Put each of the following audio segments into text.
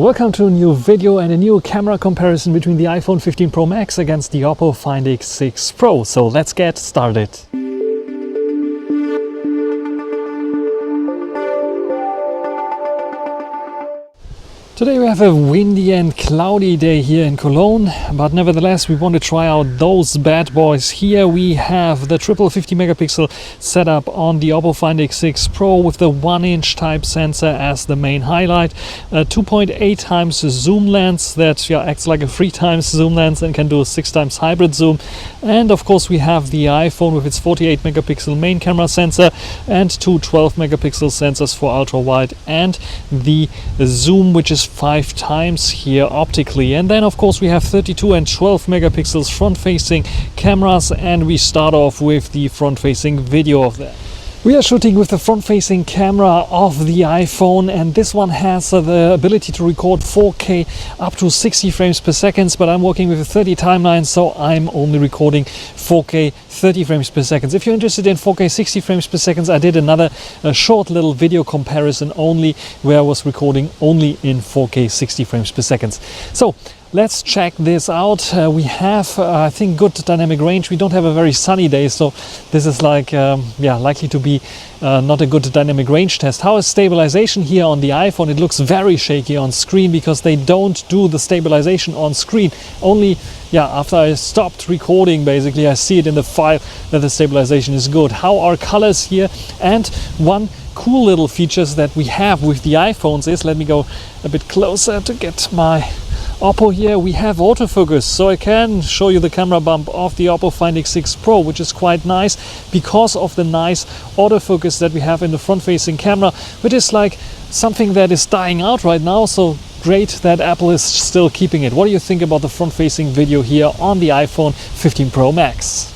Welcome to a new video and a new camera comparison between the iPhone 15 Pro Max against the Oppo Find X6 Pro. So let's get started. Today we have a windy and cloudy day here in Cologne, but nevertheless we want to try out those bad boys. Here we have the triple 50 megapixel setup on the Oppo Find X6 Pro with the 1-inch type sensor as the main highlight, a 2.8 times zoom lens that acts like a 3 times zoom lens and can do a 6 times hybrid zoom, and of course we have the iPhone with its 48 megapixel main camera sensor and two 12 megapixel sensors for ultra wide and the zoom, which is 5 times here optically. And then of course we have 32 and 12 megapixels front facing cameras, and we start off with the front facing video of that. We are shooting with the front-facing camera of the iPhone, and this one has the ability to record 4K up to 60 frames per second, but I'm working with a 30 timeline, so I'm only recording 4K 30 frames per second. If you're interested in 4K 60 frames per second, I did another short little video comparison only where I was recording only in 4K 60 frames per second. So let's check this out. We have, I think, good dynamic range. We don't have a very sunny day, so this is like, likely to be not a good dynamic range test. How is stabilization here on the iPhone? It looks very shaky on screen because they don't do the stabilization on screen. Only, after I stopped recording, basically, I see it in the file that the stabilization is good. How are colors here? And one cool little features that we have with the iPhones is, let me go a bit closer to get my Oppo here, we have autofocus, so I can show you the camera bump of the Oppo Find X6 Pro, which is quite nice because of the nice autofocus that we have in the front-facing camera, which is like something that is dying out right now, so great that Apple is still keeping it. What do you think about the front-facing video here on the iPhone 15 Pro Max?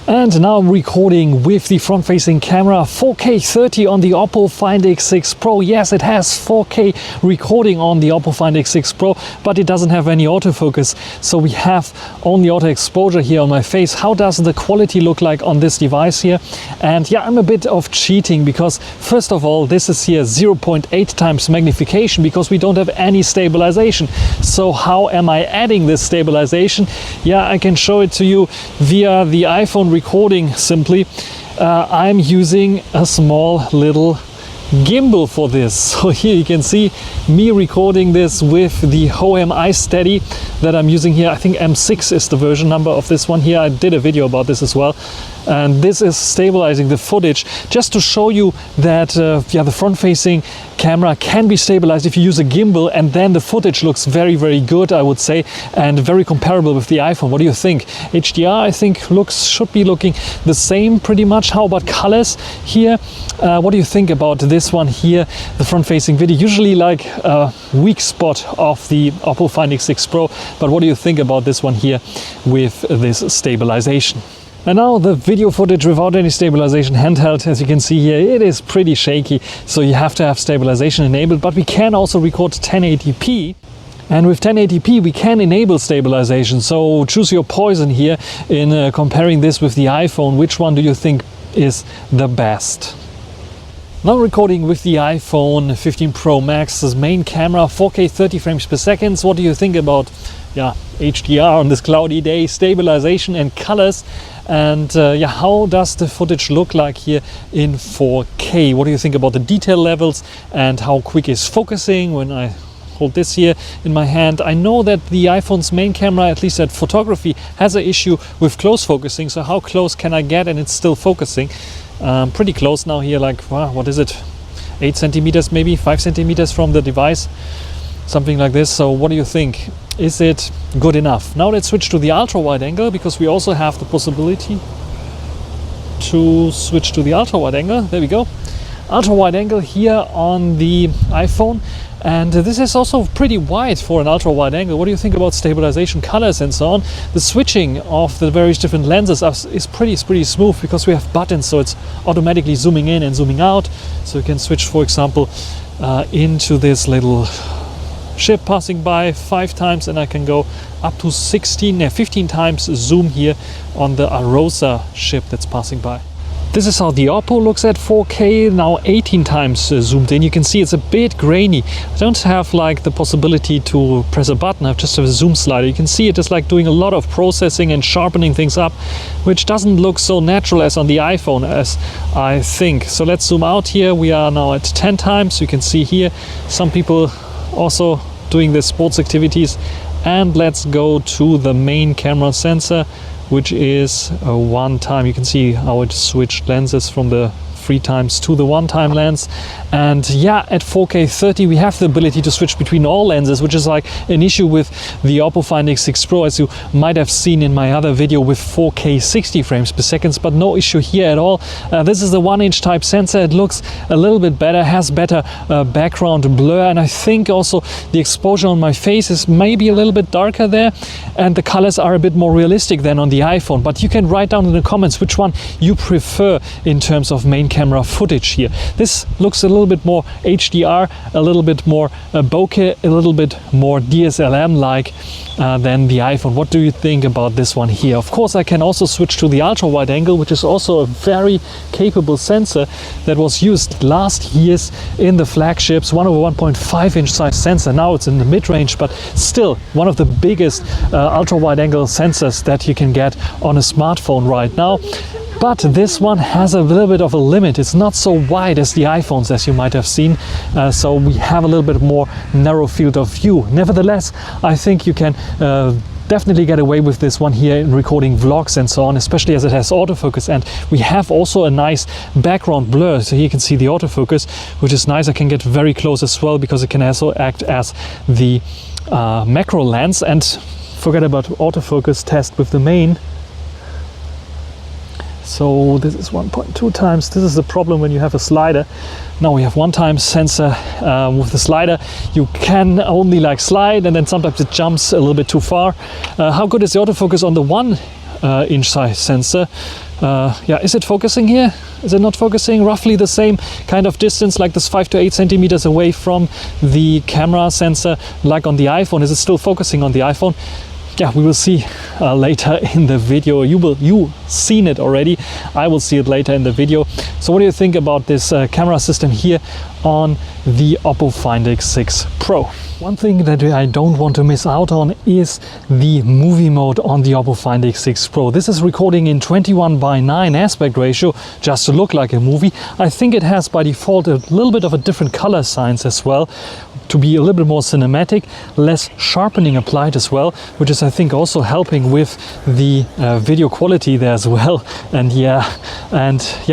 And now I'm recording with the front-facing camera, 4K 30 on the Oppo Find X6 Pro. Yes, it has 4K recording on the Oppo Find X6 Pro, but it doesn't have any autofocus. So we have only auto exposure here on my face. How does the quality look like on this device here? And I'm a bit of cheating because first of all, this is here 0.8 times magnification because we don't have any stabilization. So how am I adding this stabilization? I can show it to you via the iPhone recording simply. I'm using a small little gimbal for this. So here you can see me recording this with the Hohem iSteady that I'm using here. I think M6 is the version number of this one here. I did a video about this as well. And this is stabilizing the footage just to show you that the front-facing camera can be stabilized if you use a gimbal, and then the footage looks very, very good, I would say, and very comparable with the iPhone. What do you think? HDR, I think, should be looking the same pretty much. How about colors here? What do you think about this one here, the front-facing video? Usually like a weak spot of the Oppo Find X6 Pro, but what do you think about this one here with this stabilization? And now the video footage without any stabilization handheld, as you can see here, it is pretty shaky, so you have to have stabilization enabled, but we can also record 1080p. And with 1080p we can enable stabilization, so choose your poison here in comparing this with the iPhone. Which one do you think is the best? Now recording with the iPhone 15 Pro Max's main camera, 4K 30 frames per second. What do you think about HDR on this cloudy day, stabilization and colors? And how does the footage look like here in 4K? What do you think about the detail levels and how quick is focusing when I hold this here in my hand? I know that the iPhone's main camera, at least at photography, has an issue with close focusing. So how close can I get and it's still focusing? Pretty close now here, like, what is it? 8 centimeters, maybe 5 centimeters from the device, something like this. So what do you think? Is it good enough? Now let's switch to the ultra wide angle, because we also have the possibility to switch to the ultra wide angle. There we go. Ultra wide angle here on the iPhone, and this is also pretty wide for an ultra wide angle. What do you think about stabilization, colors and so on? The switching of the various different lenses is pretty smooth because we have buttons, so it's automatically zooming in and zooming out. So you can switch, for example, into this little ship passing by 5 times, and I can go up to 15 times zoom here on the Arosa ship that's passing by. This is how the Oppo looks at 4K, now 18 times zoomed in. You can see it's a bit grainy. I don't have like the possibility to press a button, I have just a zoom slider. You can see it is like doing a lot of processing and sharpening things up, which doesn't look so natural as on the iPhone, as I think. So let's zoom out here. We are now at 10 times. You can see here some people also doing the sports activities. And let's go to the main camera sensor, which is a 1 time. You can see how it switched lenses from the 3 times to the 1 time lens. And yeah, at 4K 30 we have the ability to switch between all lenses, which is like an issue with the Oppo Find X6 Pro, as you might have seen in my other video with 4K 60 frames per second, but no issue here at all. This is the 1-inch type sensor. It looks a little bit better, has better background blur, and I think also the exposure on my face is maybe a little bit darker there, and the colors are a bit more realistic than on the iPhone. But you can write down in the comments which one you prefer in terms of main camera footage here. This looks a little bit more HDR, a little bit more bokeh, a little bit more DSLM like than the iPhone. What do you think about this one here? Of course, I can also switch to the ultra wide angle, which is also a very capable sensor that was used last years in the flagships. 1/1.5 inch size sensor. Now it's in the mid-range, but still one of the biggest ultra wide angle sensors that you can get on a smartphone right now. But this one has a little bit of a limit. It's not so wide as the iPhones, as you might have seen. So we have a little bit more narrow field of view. Nevertheless, I think you can definitely get away with this one here in recording vlogs and so on, especially as it has autofocus. And we have also a nice background blur. So here you can see the autofocus, which is nice. I can get very close as well because it can also act as the macro lens. And forget about autofocus test with the main. So this is 1.2 times. This is the problem when you have a slider. Now we have 1 time sensor. With the slider you can only like slide, and then sometimes it jumps a little bit too far. How good is the autofocus on the 1-inch size sensor? Yeah, is it focusing here? Is it not focusing? Roughly the same kind of distance, like this 5 to 8 centimeters away from the camera sensor, like on the iPhone. Is it still focusing on the iPhone? Yeah, we will see later in the video. You've seen it already. I will see it later in the video. So what do you think about this camera system here on the Oppo Find X6 Pro? One thing that I don't want to miss out on is the movie mode on the Oppo Find X6 Pro. This is recording in 21:9 aspect ratio, just to look like a movie. I think it has by default a little bit of a different color science as well, to be a little bit more cinematic, less sharpening applied as well, which is I think also helping with the video quality there as well. And yeah,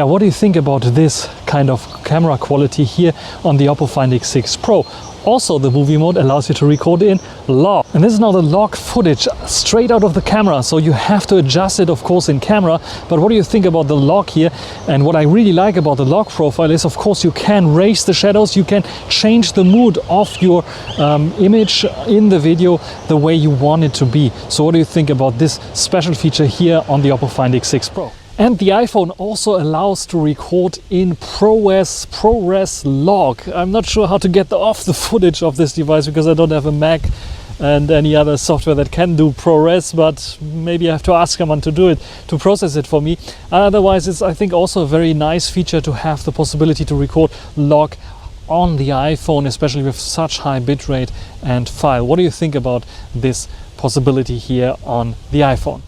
what do you think about this kind of camera quality here on the Oppo Find X6 Pro? Also, the movie mode allows you to record in log. And this is now the log footage straight out of the camera. So you have to adjust it, of course, in camera. But what do you think about the log here? And what I really like about the log profile is, of course, you can raise the shadows. You can change the mood of your image in the video the way you want it to be. So what do you think about this special feature here on the Oppo Find X6 Pro? And the iPhone also allows to record in ProRes log. I'm not sure how to get off the footage of this device because I don't have a Mac and any other software that can do ProRes, but maybe I have to ask someone to do it, to process it for me. Otherwise, it's I think also a very nice feature to have the possibility to record log on the iPhone, especially with such high bitrate and file. What do you think about this possibility here on the iPhone?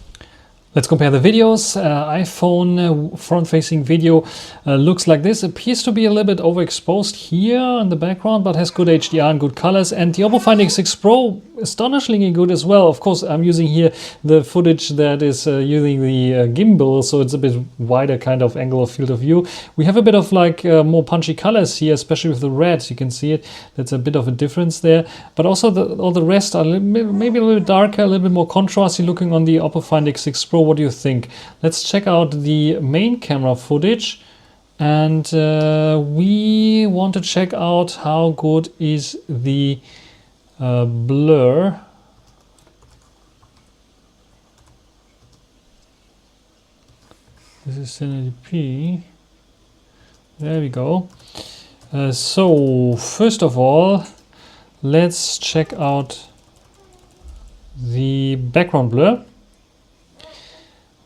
Let's compare the videos. iPhone front-facing video looks like this. Appears to be a little bit overexposed here in the background, but has good HDR and good colors. And the Oppo Find X6 Pro, astonishingly good as well. Of course, I'm using here the footage that is using the gimbal, so it's a bit wider kind of angle of field of view. We have a bit of like more punchy colors here, especially with the red. You can see it. That's a bit of a difference there. But also all the rest are maybe a little bit darker, a little bit more contrasty looking on the Oppo Find X6 Pro. What do you think? Let's check out the main camera footage, and we want to check out how good is the blur. This is 1080p. There we go. So first of all, let's check out the background blur.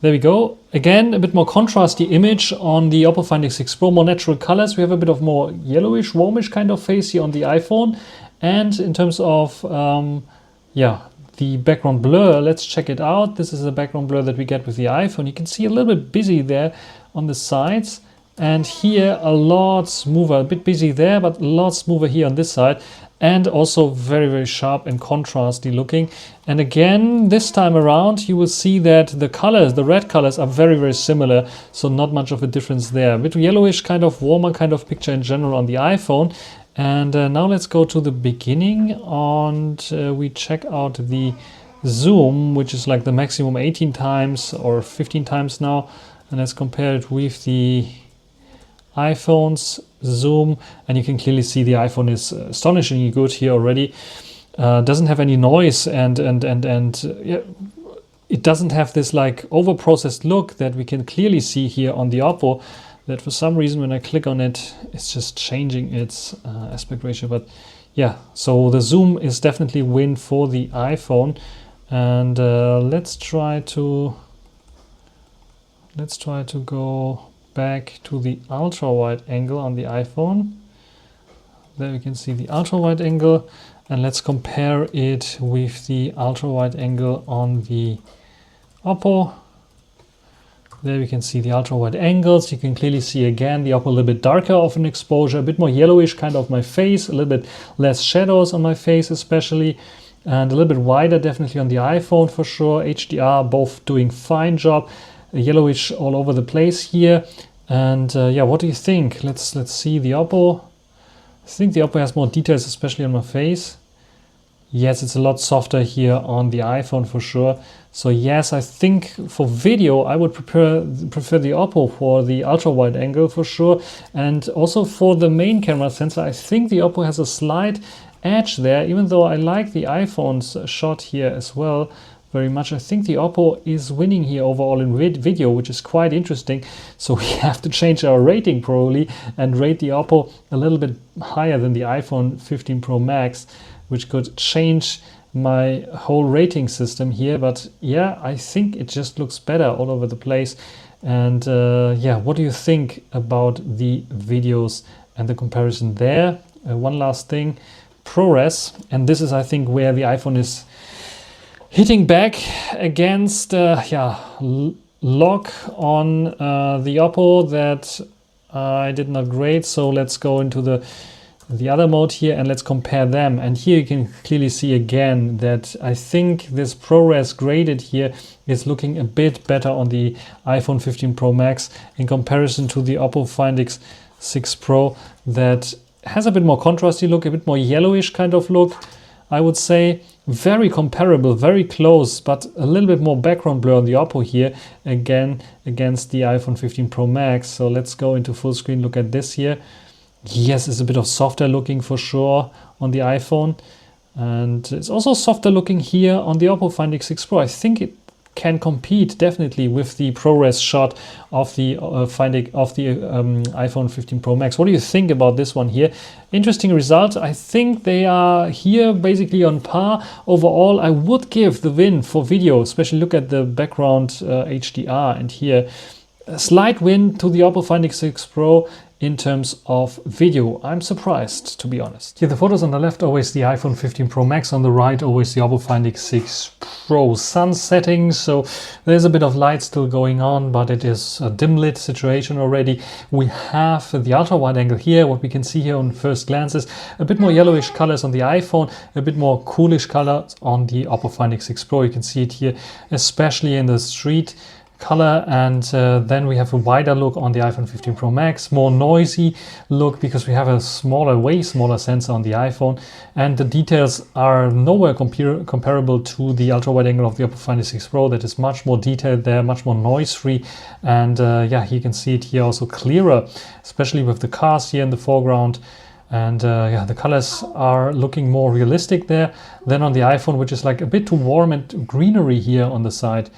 There we go. Again, a bit more contrasty image on the Oppo Find X6 Pro, more natural colors. We have a bit of more yellowish, warmish kind of face here on the iPhone. And in terms of, the background blur, let's check it out. This is the background blur that we get with the iPhone. You can see a little bit busy there on the sides. And here a lot smoother, a bit busy there, but a lot smoother here on this side. And also very, very sharp and contrasty looking. And again, this time around, you will see that the colors, the red colors are very, very similar. So not much of a difference there. A bit yellowish, kind of warmer kind of picture in general on the iPhone. And now let's go to the beginning and we check out the zoom, which is like the maximum 18 times or 15 times now. And let's compare it with the iPhone's zoom, and you can clearly see the iPhone is astonishingly good here already. Doesn't have any noise, and it doesn't have this like over-processed look that we can clearly see here on the Oppo. That for some reason when I click on it, it's just changing its aspect ratio. But yeah, so the zoom is definitely a win for the iPhone. And let's try to go back to the ultra wide angle on the iPhone. There we can see the ultra wide angle, and let's compare it with the ultra wide angle on the Oppo. There we can see the ultra wide angles. You can clearly see again the Oppo a little bit darker of an exposure, a bit more yellowish kind of my face, a little bit less shadows on my face especially, and a little bit wider definitely on the iPhone for sure. HDR both doing fine job. Yellowish all over the place here. And what do you think? Let's see the Oppo. I think the Oppo has more details, especially on my face. Yes, it's a lot softer here on the iPhone for sure. So yes, I think for video I would prefer the Oppo for the ultra wide angle for sure. And also for the main camera sensor, I think the Oppo has a slight edge there, even though I like the iPhone's shot here as well very much. I think the Oppo is winning here overall in video, which is quite interesting. So we have to change our rating probably and rate the Oppo a little bit higher than the iPhone 15 Pro Max, which could change my whole rating system here. But yeah, I think it just looks better all over the place. And what do you think about the videos and the comparison there? One last thing, ProRes, and this is I think where the iPhone is hitting back against lock on the Oppo that I did not grade. So let's go into the other mode here and let's compare them. And here you can clearly see again that I think this ProRes graded here is looking a bit better on the iPhone 15 Pro Max in comparison to the Oppo Find X6 Pro that has a bit more contrasty look, a bit more yellowish kind of look, I would say. Very comparable, very close, but a little bit more background blur on the Oppo here, again, against the iPhone 15 Pro Max. So let's go into full screen, look at this here. Yes, it's a bit of softer looking for sure on the iPhone. And it's also softer looking here on the Oppo Find X6 Pro. I think it can compete definitely with the ProRes shot of the iPhone 15 Pro Max. What do you think about this one here? Interesting result. I think they are here basically on par. Overall, I would give the win for video, especially look at the background HDR, and here a slight win to the Oppo Find X6 Pro in terms of video. I'm surprised, to be honest. Here the photos on the left, always the iPhone 15 Pro Max, on the right always the Oppo Find X6 Pro. Sun setting, so there's a bit of light still going on, but it is a dim lit situation already. We have the ultra wide angle here. What we can see here on first glance is a bit more yellowish colors on the iPhone, a bit more coolish colors on the Oppo Find X6 Pro. You can see it here, especially in the street color, and then we have a wider look on the iPhone 15 Pro Max, more noisy look because we have a way smaller sensor on the iPhone, and the details are nowhere comparable to the ultra wide angle of the Oppo Find X6 Pro. That is much more detailed there, much more noise free, and you can see it here also clearer, especially with the cars here in the foreground. And the colors are looking more realistic there than on the iPhone, which is like a bit too warm and greenery here on the side.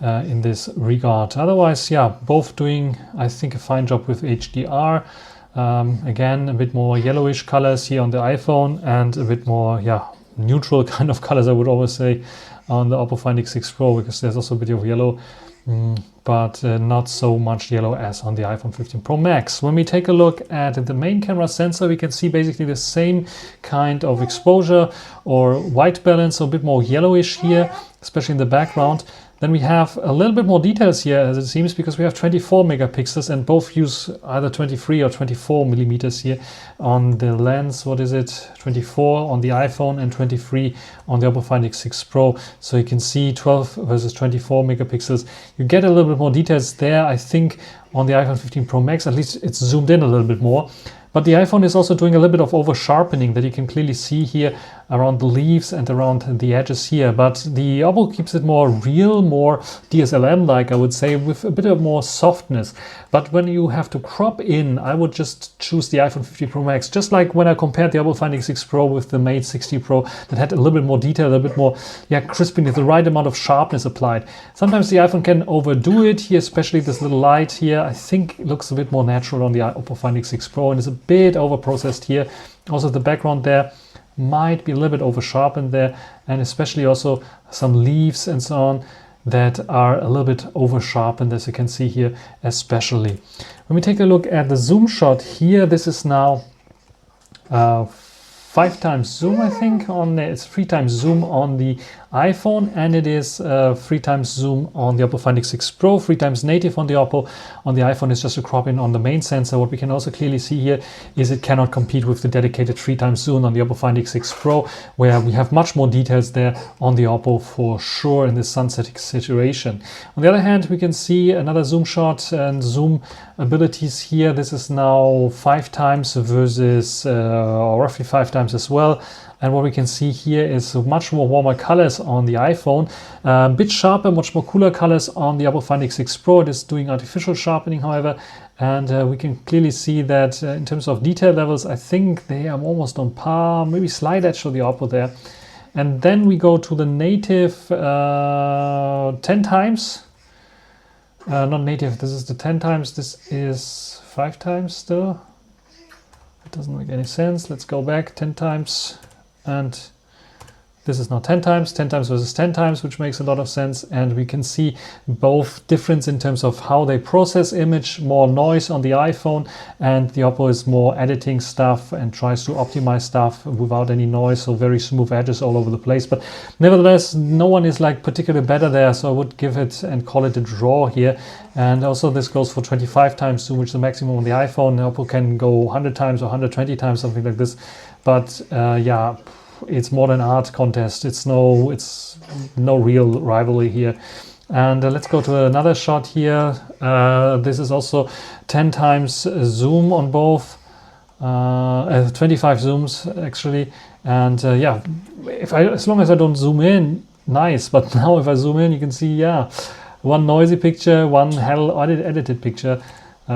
In this regard. Otherwise, both doing, I think, a fine job with HDR. Again, a bit more yellowish colors here on the iPhone, and a bit more, neutral kind of colors, I would always say, on the Oppo Find X6 Pro, because there's also a bit of yellow but not so much yellow as on the iPhone 15 Pro Max. When we take a look at the main camera sensor, we can see basically the same kind of exposure or white balance, so a bit more yellowish here, especially in the background. Then we have a little bit more details here, as it seems, because we have 24 megapixels and both use either 23 or 24 millimeters here on the lens. What is it? 24 on the iPhone and 23 on the Oppo Find X6 Pro. So you can see 12 versus 24 megapixels. You get a little bit more details there. I think on the iPhone 15 Pro Max, at least it's zoomed in a little bit more. But the iPhone is also doing a little bit of over sharpening that you can clearly see here around the leaves and around the edges here. But the Oppo keeps it more real, more DSLM-like, I would say, with a bit of more softness. But when you have to crop in, I would just choose the iPhone 15 Pro Max. Just like when I compared the Oppo Find X6 Pro with the Mate 60 Pro, that had a little bit more detail, a little bit more crispiness, the right amount of sharpness applied. Sometimes the iPhone can overdo it here, especially this little light here. I think it looks a bit more natural on the Oppo Find X6 Pro and is a bit over processed here. Also the background there might be a little bit over sharpened there, and especially also some leaves and so on that are a little bit over sharpened, as you can see here especially. When we take a look at the zoom shot here, this is now 5 times zoom, I think. It's 3 times zoom on the iPhone, and it is 3 times zoom on the Oppo Find X6 Pro, 3 times native on the Oppo. On the iPhone is just a crop in on the main sensor. What we can also clearly see here is it cannot compete with the dedicated 3 times zoom on the Oppo Find X6 Pro, where we have much more details there on the Oppo for sure in this sunsetting situation. On the other hand, we can see another zoom shot and zoom abilities here. This is now 5 times versus roughly 5 times as well. And what we can see here is much more warmer colors on the iPhone, a bit sharper, much more cooler colors on the Oppo Find X6 Pro. It is doing artificial sharpening, however, and we can clearly see that in terms of detail levels, I think they are almost on par, maybe slight edge for the Oppo there. And then we go to the native 10 times. Not native, this is the 10 times, this is 5 times still. It doesn't make any sense. Let's go back 10 times. And this is now 10 times versus 10 times, which makes a lot of sense. And we can see both difference in terms of how they process image, more noise on the iPhone, and the Oppo is more editing stuff and tries to optimize stuff without any noise, so very smooth edges all over the place. But nevertheless, no one is like particularly better there, so I would give it and call it a draw here. And also this goes for 25 times zoom, which is the maximum on the iPhone. The Oppo can go 100 times or 120 times, something like this. But yeah, it's more than art contest. It's no real rivalry here. And let's go to another shot here. This is also 10 times zoom on both, 25 zooms actually. And yeah, as long as I don't zoom in, nice. But now if I zoom in, you can see, yeah, one noisy picture, one hell edited picture.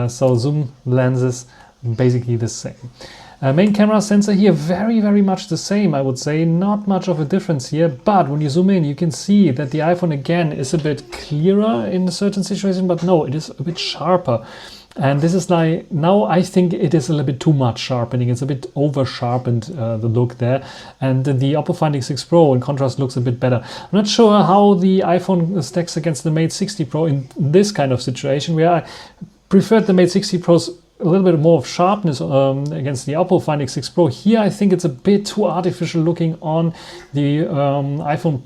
So zoom lenses basically the same. Main camera sensor here, very, very much the same, I would say. Not much of a difference here, but when you zoom in, you can see that the iPhone again is a bit clearer in a certain situation, but no, it is a bit sharper. And this is like, now I think it is a little bit too much sharpening. It's a bit over sharpened, the look there. And the Oppo Find X6 Pro in contrast looks a bit better. I'm not sure how the iPhone stacks against the Mate 60 Pro in this kind of situation, where I preferred the Mate 60 Pro's a little bit more of sharpness against the Oppo Find X6 Pro. Here I think it's a bit too artificial looking on the iPhone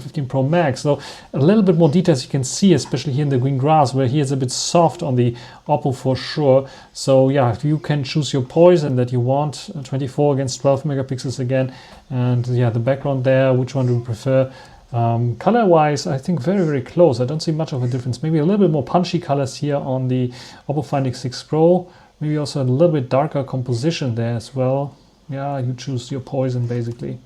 15 Pro Max. So a little bit more details you can see, especially here in the green grass, where here it's a bit soft on the Oppo for sure. So yeah, you can choose your poison that you want, 24 against 12 megapixels again. And yeah, the background there, which one do you prefer? Color wise, I think very, very close. I don't see much of a difference. Maybe a little bit more punchy colors here on the Oppo Find X6 Pro. Maybe also a little bit darker composition there as well. Yeah, you choose your poison basically.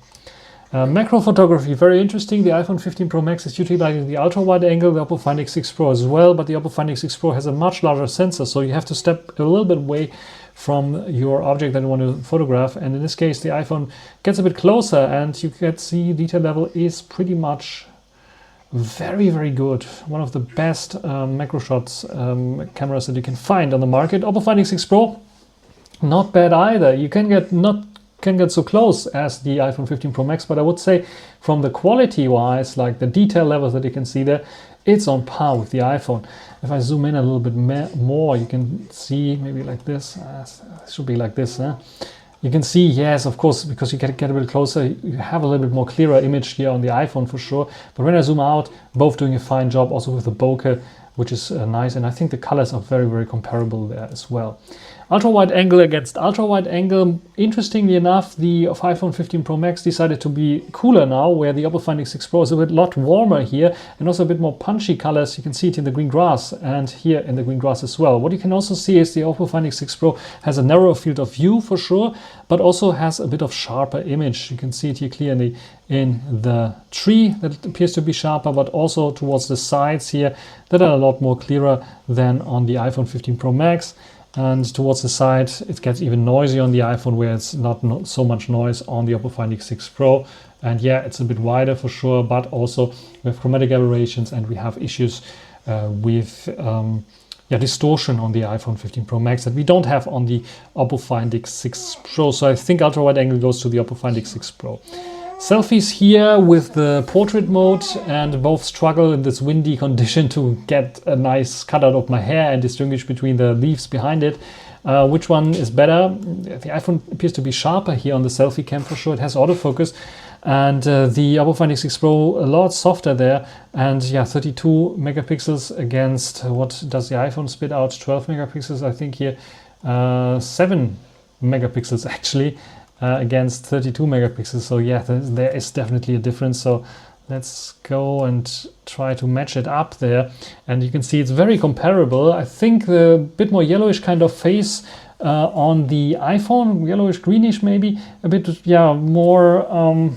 Macro photography, very interesting. The iPhone 15 Pro Max is utilizing the ultra wide angle, the Oppo Find X6 Pro as well, but the Oppo Find X6 Pro has a much larger sensor, so you have to step a little bit away from your object that you want to photograph. And in this case, the iPhone gets a bit closer and you can see detail level is pretty much very, very good. One of the best macro shots cameras that you can find on the market. Oppo Find X6 Pro, not bad either. You can get not can get so close as the iPhone 15 Pro Max, but I would say from the quality wise, like the detail levels that you can see there, it's on par with the iPhone. If I zoom in a little bit more, you can see maybe like this. It should be like this. You can see, yes, of course, because you get a bit closer, you have a little bit more clearer image here on the iPhone for sure. But when I zoom out, both doing a fine job, also with the bokeh, which is nice. And I think the colors are very, very comparable there as well. Ultra wide angle against ultra wide angle. Interestingly enough, the iPhone 15 Pro Max decided to be cooler now, where the Oppo Find X6 Pro is a lot warmer here and also a bit more punchy colors. You can see it in the green grass and here in the green grass as well. What you can also see is the Oppo Find X6 Pro has a narrower field of view for sure, but also has a bit of sharper image. You can see it here clearly in the tree that appears to be sharper, but also towards the sides here that are a lot more clearer than on the iPhone 15 Pro Max. And towards the side, it gets even noisier on the iPhone, where it's not so much noise on the Oppo Find X6 Pro. And yeah, it's a bit wider for sure, but also we have chromatic aberrations and we have issues with distortion on the iPhone 15 Pro Max that we don't have on the Oppo Find X6 Pro. So I think ultra wide angle goes to the Oppo Find X6 Pro. Selfies here with the portrait mode, and both struggle in this windy condition to get a nice cutout of my hair and distinguish between the leaves behind it. Which one is better? The iPhone appears to be sharper here on the selfie cam for sure. It has autofocus, and the Oppo Find X6 Pro a lot softer there. And yeah, 32 megapixels against, what does the iPhone spit out? 12 megapixels, I think here. 7 megapixels actually. Against 32 megapixels. So yeah, there is definitely a difference. So let's go and try to match it up there. And you can see it's very comparable. I think the bit more yellowish kind of face on the iPhone, yellowish greenish maybe, a bit more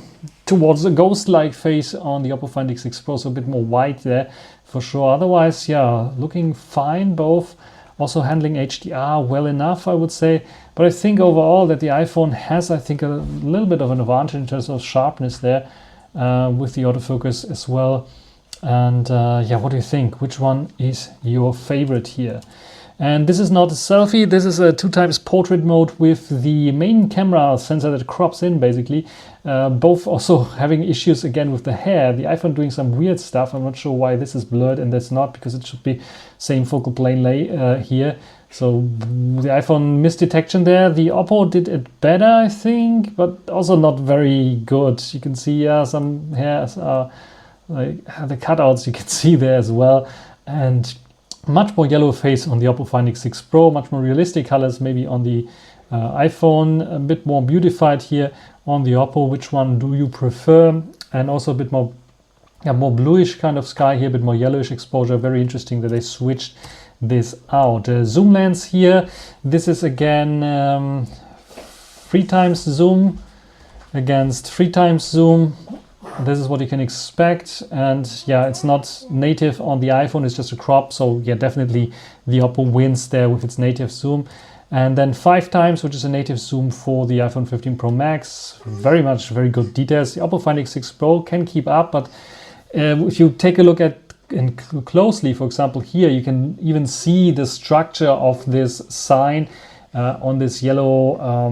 towards a ghost-like face on the Oppo Find X6 Pro, so a bit more white there for sure. Otherwise, yeah, looking fine both. Also handling HDR well enough, I would say. But I think overall that the iPhone has, I think, a little bit of an advantage in terms of sharpness there with the autofocus as well. And yeah, what do you think? Which one is your favorite here? And this is not a selfie. This is a 2x portrait mode with the main camera sensor that crops in basically. Both also having issues again with the hair. The iPhone doing some weird stuff. I'm not sure why this is blurred and that's not, because it should be same focal plane here. So the iPhone misdetection there. The Oppo did it better, I think, but also not very good. You can see some hairs are like the cutouts you can see there as well. And much more yellow face on the Oppo Find X6 Pro, much more realistic colors maybe on the iPhone, a bit more beautified here on the Oppo. Which one do you prefer? And also a bit more more bluish kind of sky here, a bit more yellowish exposure. Very interesting that they switched this out. Zoom lens here, this is again 3 times zoom against 3 times zoom. This is what you can expect, and yeah, it's not native on the iPhone, it's just a crop. So yeah, definitely the Oppo wins there with its native zoom. And then 5 times, which is a native zoom for the iPhone 15 Pro Max. Very good details. The Oppo Find X6 Pro can keep up, but if you take a look at closely, for example, here you can even see the structure of this sign on this yellow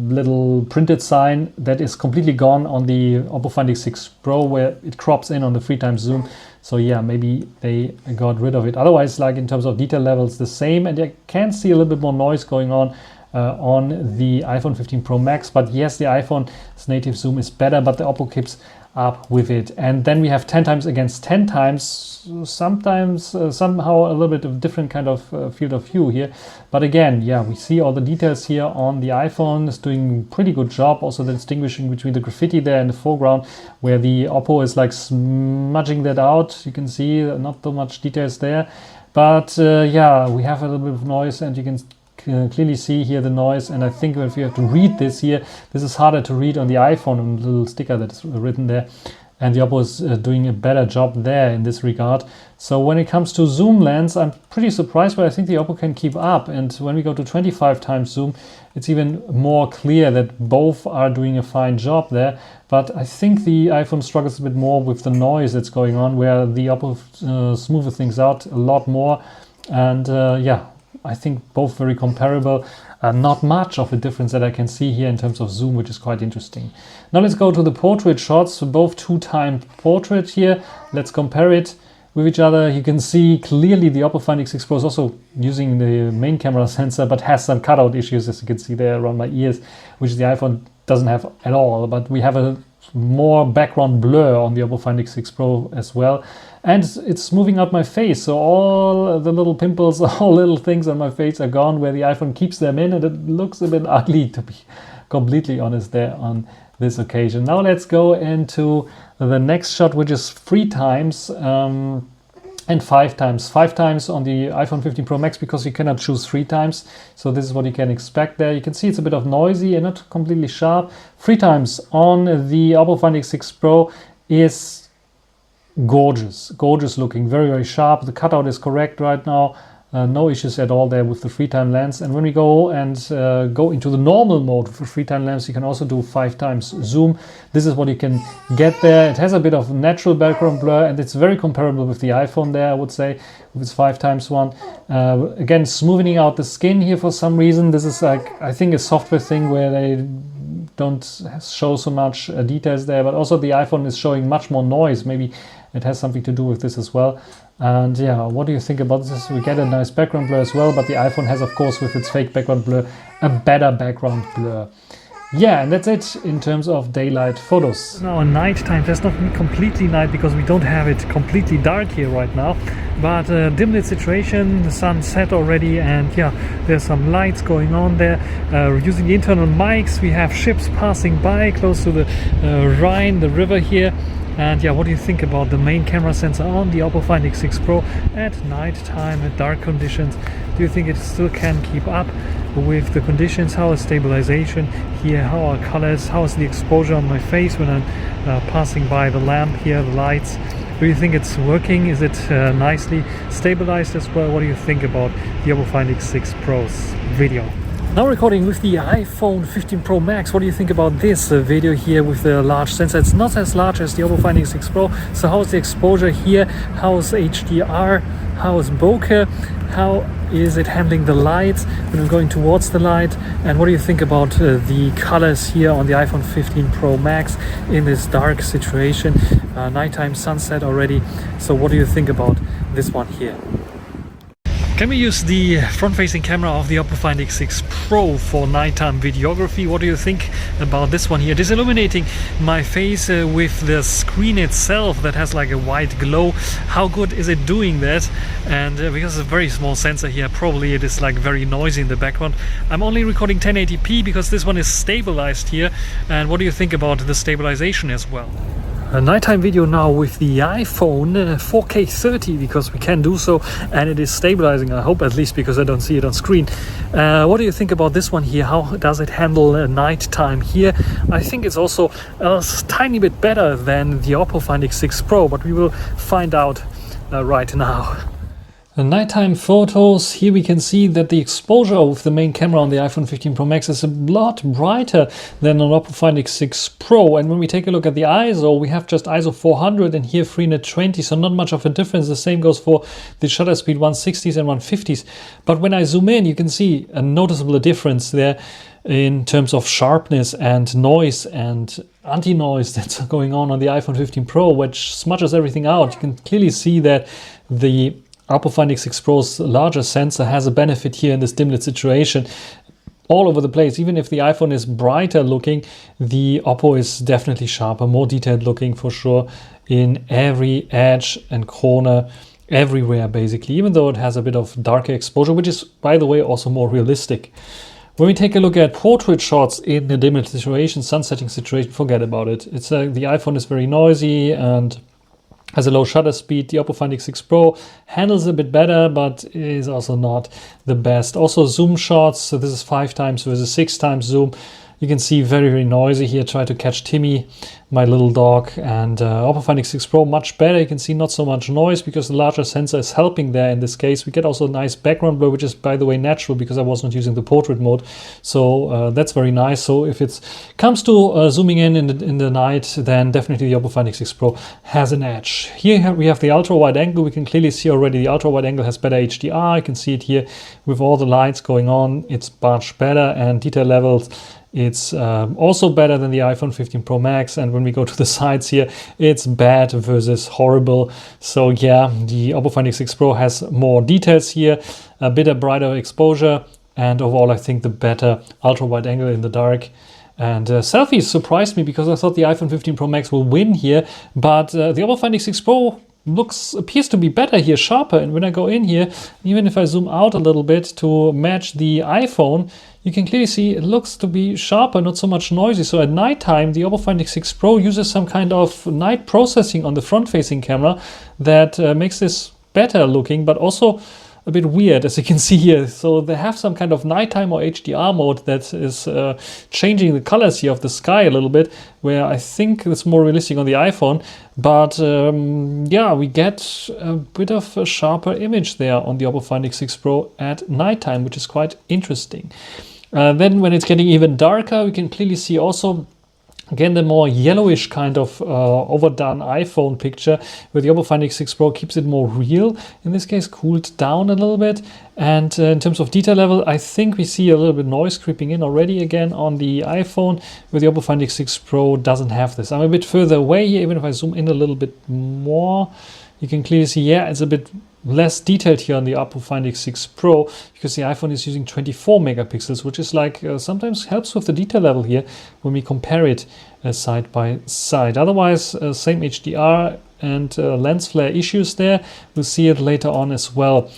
little printed sign that is completely gone on the Oppo Find X6 Pro, where it crops in on the 3 times zoom. So yeah, maybe they got rid of it. Otherwise, like in terms of detail levels, the same. And I can see a little bit more noise going on the iPhone 15 Pro Max. But yes, the iPhone's native zoom is better, but the Oppo keeps up with it. And then we have 10 times against 10 times, sometimes somehow a little bit of different kind of field of view here. But again, yeah, we see all the details here on the iPhone. It's doing a pretty good job. Also the distinguishing between the graffiti there in the foreground, where the Oppo is like smudging that out. You can see not so much details there. But yeah, we have a little bit of noise, and you can clearly see here the noise. And I think if you have to read this here, this is harder to read on the iPhone, on the little sticker that is written there. And the Oppo is doing a better job there in this regard. So when it comes to zoom lens, I'm pretty surprised, but I think the Oppo can keep up. And when we go to 25 times zoom, it's even more clear that both are doing a fine job there. But I think the iPhone struggles a bit more with the noise that's going on, where the Oppo smoothes things out a lot more. And yeah, I think both very comparable. Not much of a difference that I can see here in terms of zoom, which is quite interesting. Now let's go to the portrait shots, both 2-time portrait here. Let's compare it with each other. You can see clearly the Oppo Find X6 Pro is also using the main camera sensor, but has some cutout issues, as you can see there around my ears, which the iPhone doesn't have at all. But we have a more background blur on the Oppo Find X6 Pro as well. And it's smoothing out my face, so all the little pimples, all little things on my face are gone, where the iPhone keeps them in, and it looks a bit ugly, to be completely honest, there on this occasion. Now let's go into the next shot, which is 3 times and 5 times. 5 times on the iPhone 15 Pro Max, because you cannot choose 3 times. So this is what you can expect there. You can see it's a bit of noisy and not completely sharp. 3 times on the Oppo Find X6 Pro is gorgeous looking, very sharp. The cutout is correct right now. No issues at all there with the 3-time lens. And when we go and go into the normal mode for 3-time lens, you can also do 5 times zoom. This is what you can get there. It has a bit of natural background blur, and it's very comparable with the iPhone there, I would say, with its 5 times one. Again, smoothing out the skin here for some reason. This is like, I think, a software thing where they don't show so much details there, but also the iPhone is showing much more noise. Maybe it has something to do with this as well. And yeah, what do you think about this? We get a nice background blur as well, but the iPhone has, of course, with its fake background blur, a better background blur. Yeah, and that's it in terms of daylight photos. Now nighttime, there's not completely night because we don't have it completely dark here right now, but dim lit situation, the sun set already, and yeah, there's some lights going on there. Using the internal mics, we have ships passing by close to the Rhine, the river here. And yeah, what do you think about the main camera sensor on the Oppo Find X6 Pro at night time, at dark conditions? Do you think it still can keep up with the conditions? How is stabilization here? How are colors? How is the exposure on my face when I'm passing by the lamp here, the lights? Do you think it's working? Is it nicely stabilized as well? What do you think about the Oppo Find X6 Pro's video? Now recording with the iPhone 15 Pro Max. What do you think about this video here with the large sensor? It's not as large as the Oppo Find X6 Pro. So how is the exposure here? How is HDR? How is bokeh? How is it handling the lights when we're going towards the light? And what do you think about the colors here on the iPhone 15 Pro Max in this dark situation? Nighttime sunset already. So what do you think about this one here? Can we use the front-facing camera of the Oppo Find X6 Pro for nighttime videography? What do you think about this one here? It is illuminating my face with the screen itself that has like a white glow. How good is it doing that? And because it's a very small sensor here, probably it is like very noisy in the background. I'm only recording 1080p because this one is stabilized here. And what do you think about the stabilization as well? A nighttime video now with the iPhone 4K 30, because we can do so, and it is stabilizing, I hope, at least, because I don't see it on screen. What do you think about this one here? How does it handle nighttime here? I think it's also a tiny bit better than the Oppo Find X6 Pro, but we will find out right now. Nighttime photos, here we can see that the exposure of the main camera on the iPhone 15 Pro Max is a lot brighter than on Oppo Find X6 Pro. And when we take a look at the ISO, we have just ISO 400 and here 320, so not much of a difference. The same goes for the shutter speed 160s and 150s. But when I zoom in, you can see a noticeable difference there in terms of sharpness and noise and anti-noise that's going on the iPhone 15 Pro, which smudges everything out. You can clearly see that the Oppo Find X6 Pro's larger sensor has a benefit here in this dim lit situation all over the place. Even if the iPhone is brighter looking, the Oppo is definitely sharper, more detailed looking for sure in every edge and corner, everywhere basically, even though it has a bit of darker exposure, which is, by the way, also more realistic. When we take a look at portrait shots in the dim lit situation, sun setting situation, forget about it. It's the iPhone is very noisy and has a low shutter speed. The Oppo Find X6 Pro handles a bit better, but is also not the best. Also zoom shots, so this is 5 times versus 6 times zoom. You can see very, very noisy here. Try to catch Timmy, my little dog. And Oppo Find X6 Pro, much better. You can see not so much noise because the larger sensor is helping there in this case. We get also a nice background blur, which is, by the way, natural because I was not using the portrait mode. So that's very nice. So if it comes to zooming in the night, then definitely the Oppo Find X6 Pro has an edge. Here we have the ultra wide angle. We can clearly see already the ultra wide angle has better HDR. You can see it here with all the lights going on. It's much better, and detail levels, it's also better than the iPhone 15 Pro Max. And when we go to the sides here, it's bad versus horrible. So yeah, the Oppo Find X6 Pro has more details here, a bit of brighter exposure, and overall I think the better ultra wide angle in the dark. And selfies surprised me because I thought the iPhone 15 Pro Max will win here, but the Oppo Find X6 Pro appears to be better here, sharper. And when I go in here, even if I zoom out a little bit to match the iPhone, you can clearly see it looks to be sharper, not so much noisy. So at nighttime, the Oppo Find X6 Pro uses some kind of night processing on the front-facing camera that makes this better looking, but also a bit weird, as you can see here. So they have some kind of nighttime or HDR mode that is changing the colors here of the sky a little bit, where I think it's more realistic on the iPhone. But yeah, we get a bit of a sharper image there on the Oppo Find X6 Pro at nighttime, which is quite interesting. Then when it's getting even darker, we can clearly see also again the more yellowish kind of overdone iPhone picture, where the Oppo Find X6 Pro keeps it more real. In this case, cooled down a little bit. And in terms of detail level, I think we see a little bit noise creeping in already again on the iPhone, where the Oppo Find X6 Pro doesn't have this. I'm a bit further away here. Even if I zoom in a little bit more, you can clearly see, yeah, it's a bit less detailed here on the Oppo Find X6 Pro because the iPhone is using 24 megapixels, which is like sometimes helps with the detail level here when we compare it side by side. Otherwise, same HDR and lens flare issues there. We'll see it later on as well.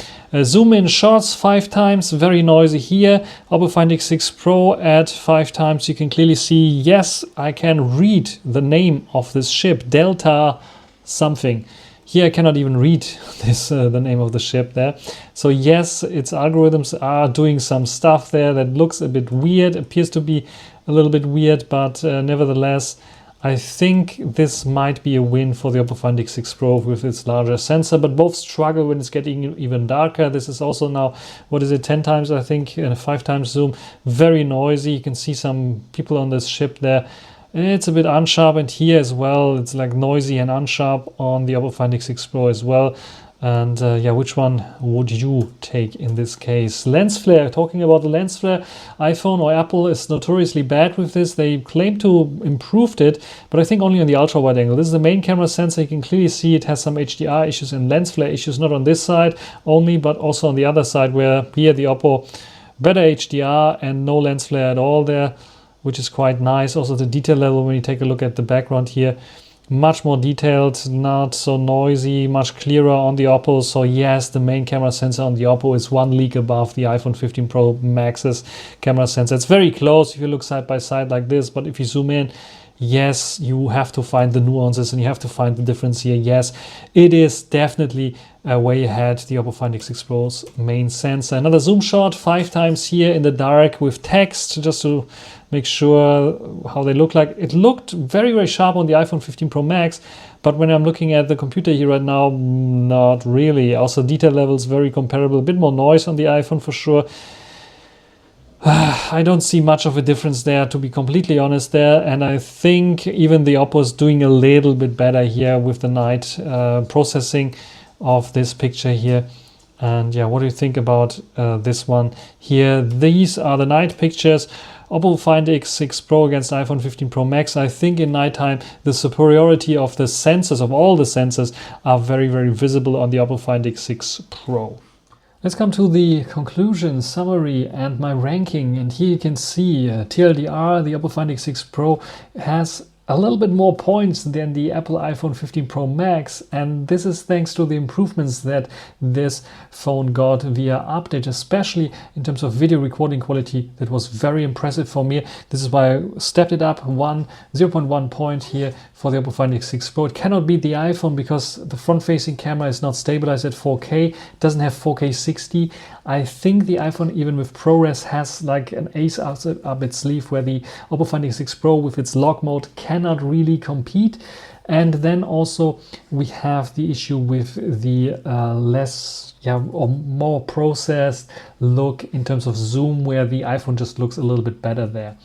Zoom in shots 5 times, very noisy here. Oppo Find X6 Pro at 5 times. You can clearly see, yes, I can read the name of this ship, Delta something. Here I cannot even read this the name of the ship there. So yes, its algorithms are doing some stuff there that looks a bit weird, appears to be a little bit weird, but nevertheless, I think this might be a win for the Oppo Find X6 Pro with its larger sensor, but both struggle when it's getting even darker. This is also now, what is it, 10 times I think, and a 5 times zoom, very noisy. You can see some people on this ship there. It's a bit unsharp, and here as well, it's like noisy and unsharp on the Oppo Find X6 Pro as well. And yeah, which one would you take in this case? Lens flare, talking about the lens flare, iPhone or Apple is notoriously bad with this. They claim to improved it, but I think only on the ultra wide angle. This is the main camera sensor. You can clearly see it has some HDR issues and lens flare issues, not on this side only, but also on the other side, where here the Oppo better HDR and no lens flare at all there, which is quite nice. Also the detail level, when you take a look at the background here, much more detailed, not so noisy, much clearer on the Oppo. So yes, the main camera sensor on the Oppo is 1 league above the iPhone 15 Pro Max's camera sensor. It's very close if you look side by side like this, but if you zoom in, yes, you have to find the nuances and you have to find the difference here. Yes, it is definitely way ahead, the Oppo Find X6 Pro's main sensor. Another zoom shot 5 times here in the dark with text, just to make sure how they look like. It looked very, very sharp on the iPhone 15 Pro Max, but when I'm looking at the computer here right now, not really. Also detail levels very comparable, a bit more noise on the iPhone for sure. I don't see much of a difference there, to be completely honest there, and I think even the Oppo is doing a little bit better here with the night processing of this picture here. And yeah, what do you think about this one here? These are the night pictures. Oppo Find X6 Pro against iPhone 15 Pro Max. I think in nighttime the superiority of the sensors, of all the sensors, are very, very visible on the Oppo Find X6 Pro. Let's come to the conclusion, summary, and my ranking. And here you can see TLDR, the Oppo Find X6 Pro has a little bit more points than the Apple iPhone 15 Pro Max, and this is thanks to the improvements that this phone got via update, especially in terms of video recording quality. That was very impressive for me. This is why I stepped it up 0.1 point here for the Oppo Find X6 Pro. It cannot beat the iPhone because the front-facing camera is not stabilized at 4K, it doesn't have 4K 60. I think the iPhone, even with ProRes, has like an ace up its sleeve where the Oppo Find X6 Pro with its lock mode cannot really compete. And then also we have the issue with the or more processed look in terms of zoom, where the iPhone just looks a little bit better there.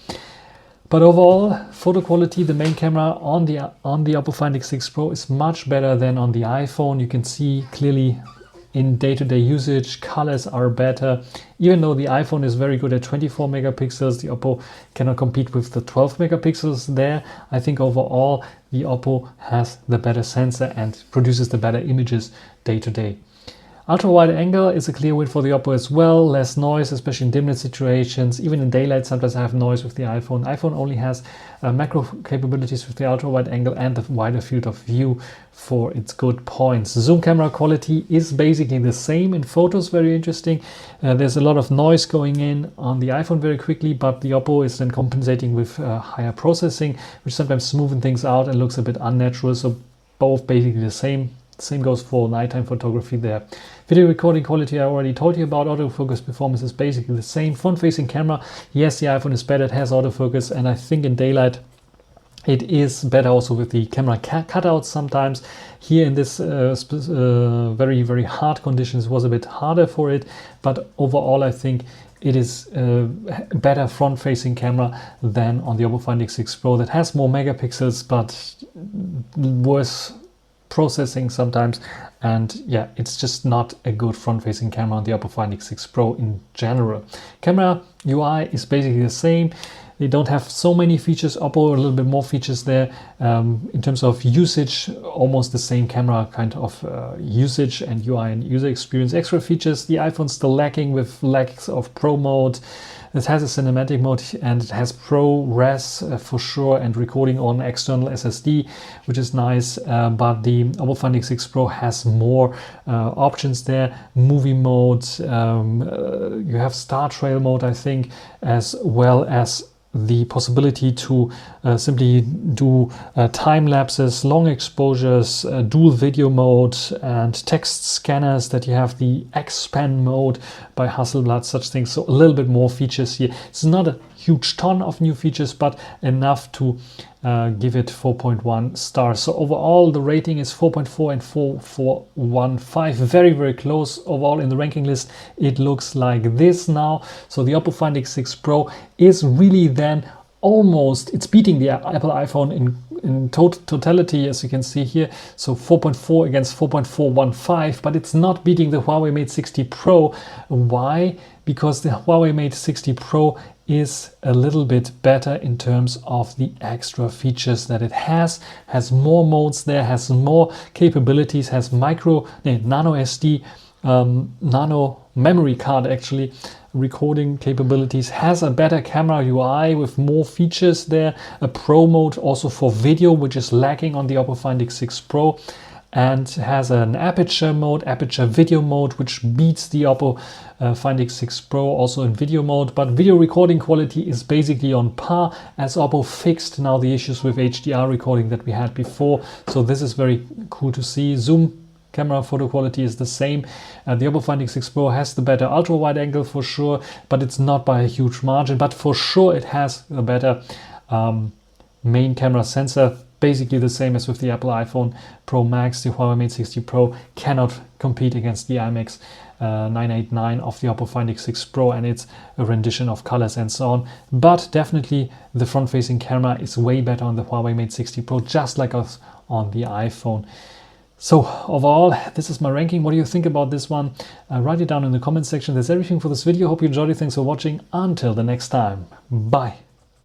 But overall, photo quality, the main camera on the Oppo Find X6 Pro is much better than on the iPhone. You can see clearly in day-to-day usage, colors are better. Even though the iPhone is very good at 24 megapixels, the Oppo cannot compete with the 12 megapixels there. I think overall, the Oppo has the better sensor and produces the better images day-to-day. Ultra-wide angle is a clear win for the Oppo as well. Less noise, especially in dim lit situations. Even in daylight, sometimes I have noise with the iPhone. iPhone only has macro capabilities with the ultra-wide angle and the wider field of view for its good points. Zoom camera quality is basically the same. In photos, very interesting. There's a lot of noise going in on the iPhone very quickly, but the Oppo is then compensating with higher processing, which sometimes smoothen things out and looks a bit unnatural. So both basically the same. Same goes for nighttime photography there. Video recording quality I already told you about. Autofocus performance is basically the same. Front-facing camera, yes, the iPhone is better. It has autofocus, and I think in daylight it is better also with the camera cutouts sometimes. Here in this very, very hard conditions, it was a bit harder for it. But overall, I think it is a better front-facing camera than on the Oppo Find X6 Pro that has more megapixels, but worse processing sometimes, and yeah, it's just not a good front-facing camera on the Oppo Find X6 Pro in general. Camera UI is basically the same. They don't have so many features. Oppo a little bit more features there. In terms of usage, almost the same camera kind of usage and UI and user experience. Extra features, the iPhone's still lacking with lacks of Pro mode. It has a cinematic mode and it has ProRes for sure, and recording on external SSD, which is nice. But the Oppo Find X6 Pro has more options there. Movie mode, you have Star Trail mode, I think, as well as the possibility to simply do time lapses, long exposures, dual video mode, and text scanners. That you have the X-Pen mode by Hasselblad, such things. So a little bit more features here. It's not a huge ton of new features, but enough to give it 4.1 stars. So overall, the rating is 4.4 and 4.415. Very, very close overall in the ranking list. It looks like this now. So the Oppo Find X6 Pro is really then almost, it's beating the Apple iPhone in totality, as you can see here. So 4.4 against 4.415, but it's not beating the Huawei Mate 60 Pro. Why? Because the Huawei Mate 60 Pro is a little bit better in terms of the extra features that it has more modes there, has more capabilities, has nano SD, nano memory card actually, recording capabilities, has a better camera UI with more features there, a Pro mode also for video, which is lacking on the Oppo Find X6 Pro, and has an aperture mode, aperture video mode, which beats the Oppo Find X6 Pro also in video mode. But video recording quality is basically on par, as Oppo fixed now the issues with HDR recording that we had before. So this is very cool to see. Zoom camera photo quality is the same. The Oppo Find X6 Pro has the better ultra wide angle for sure, but it's not by a huge margin. But for sure it has a better main camera sensor. Basically the same as with the Apple iPhone Pro Max. The Huawei Mate 60 Pro cannot compete against the IMX 989 of the Oppo Find X6 Pro and its rendition of colors and so on. But definitely the front-facing camera is way better on the Huawei Mate 60 Pro, just like us on the iPhone. So overall, this is my ranking. What do you think about this one? Write it down in the comment section. That's everything for this video. Hope you enjoyed it. Thanks for watching. Until the next time. Bye.